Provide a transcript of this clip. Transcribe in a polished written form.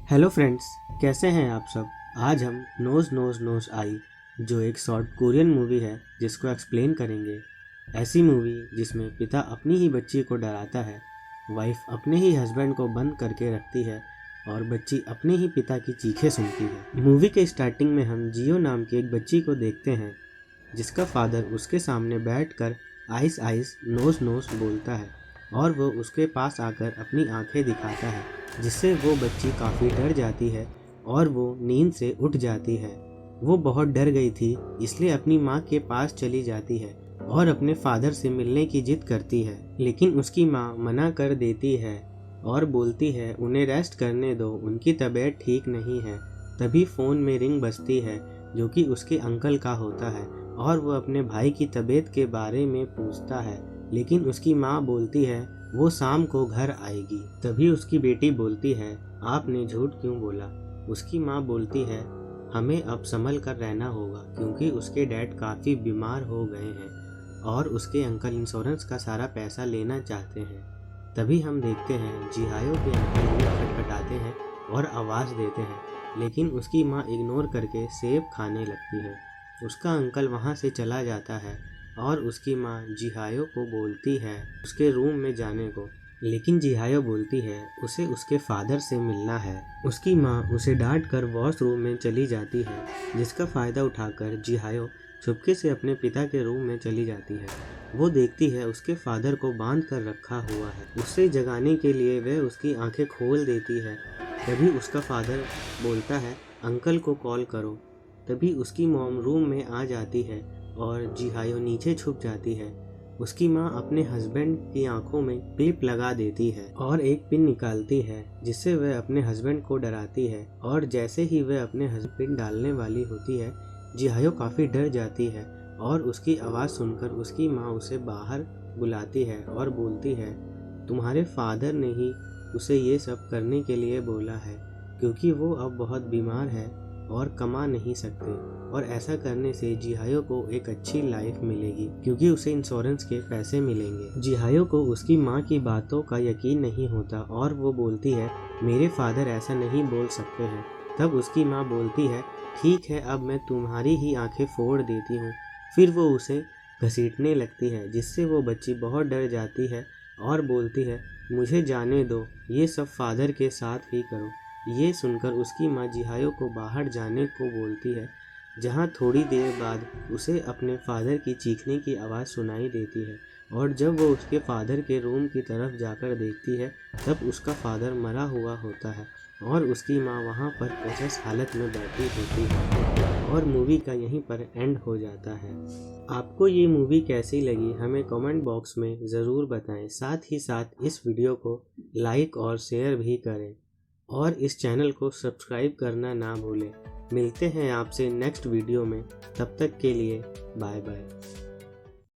Hello friends, कैसे हैं आप सब। आज हम नोज नोज नोज आई जो एक शॉर्ट कोरियन मूवी है जिसको एक्सप्लेन करेंगे। ऐसी मूवी जिसमें पिता अपनी ही बच्ची को डराता है, वाइफ अपने ही हस्बैंड को बंद करके रखती है और बच्ची अपने ही पिता की चीखें सुनती है। मूवी के स्टार्टिंग में हम जियो नाम की एक बच्ची को देखते हैं जिसका फादर उसके सामने बैठकर आइस आइस नोज नोज बोलता है और वो उसके पास आकर अपनी आंखें दिखाता है, जिससे वो बच्ची काफ़ी डर जाती है और वो नींद से उठ जाती है। वो बहुत डर गई थी, इसलिए अपनी माँ के पास चली जाती है और अपने फादर से मिलने की जिद करती है, लेकिन उसकी माँ मना कर देती है और बोलती है उन्हें रेस्ट करने दो, उनकी तबीयत ठीक नहीं है। तभी फ़ोन में रिंग बजती है जो कि उसके अंकल का होता है और वो अपने भाई की तबीयत के बारे में पूछता है, लेकिन उसकी माँ बोलती है वो शाम को घर आएगी। तभी उसकी बेटी बोलती है आपने झूठ क्यों बोला। उसकी माँ बोलती है हमें अब संभल कर रहना होगा क्योंकि उसके डैड काफ़ी बीमार हो गए हैं और उसके अंकल इंश्योरेंस का सारा पैसा लेना चाहते हैं। तभी हम देखते हैं जिहायो के अंकल डोर खटखटाते हैं और आवाज़ देते हैं, लेकिन उसकी माँ इग्नोर करके सेब खाने लगती है। उसका अंकल वहाँ से चला जाता है और उसकी माँ जिहायो को बोलती है उसके रूम में जाने को, लेकिन जिहायो बोलती है उसे उसके फादर से मिलना है। उसकी माँ उसे डांट कर वॉशरूम में चली जाती है, जिसका फ़ायदा उठाकर जिहायो चुपके से अपने पिता के रूम में चली जाती है। वो देखती है उसके फादर को बांध कर रखा हुआ है। उससे जगाने के लिए वह उसकी आंखें खोल देती है। तभी उसका फादर बोलता है अंकल को कॉल करो। तभी उसकी मॉम रूम में आ जाती है और जिहायो नीचे छुप जाती है। उसकी माँ अपने हस्बैंड की आंखों में क्लिप लगा देती है और एक पिन निकालती है, जिससे वह अपने हस्बैंड को डराती है। और जैसे ही वह अपने हस्बैंड पिन डालने वाली होती है, जिहायो काफ़ी डर जाती है और उसकी आवाज़ सुनकर उसकी माँ उसे बाहर बुलाती है और बोलती है तुम्हारे फादर ने ही उसे ये सब करने के लिए बोला है क्योंकि वो अब बहुत बीमार है और कमा नहीं सकते, और ऐसा करने से जिहायो को एक अच्छी लाइफ मिलेगी क्योंकि उसे इंश्योरेंस के पैसे मिलेंगे। जिहायो को उसकी माँ की बातों का यकीन नहीं होता और वो बोलती है मेरे फादर ऐसा नहीं बोल सकते हैं। तब उसकी माँ बोलती है ठीक है, अब मैं तुम्हारी ही आंखें फोड़ देती हूँ। फिर वो उसे घसीटने लगती है, जिससे वो बच्ची बहुत डर जाती है और बोलती है मुझे जाने दो, ये सब फादर के साथ ही करो। ये सुनकर उसकी माँ जिहायो को बाहर जाने को बोलती है, जहाँ थोड़ी देर बाद उसे अपने फादर की चीखने की आवाज़ सुनाई देती है। और जब वो उसके फादर के रूम की तरफ जाकर देखती है, तब उसका फादर मरा हुआ होता है और उसकी माँ वहाँ पर बेहोश हालत में बैठी होती है। और मूवी का यहीं पर एंड हो जाता है। आपको ये मूवी कैसी लगी हमें कमेंट बॉक्स में ज़रूर बताएं। साथ ही साथ इस वीडियो को लाइक और शेयर भी करें और इस चैनल को सब्सक्राइब करना ना भूलें। मिलते हैं आपसे नेक्स्ट वीडियो में, तब तक के लिए बाय बाय।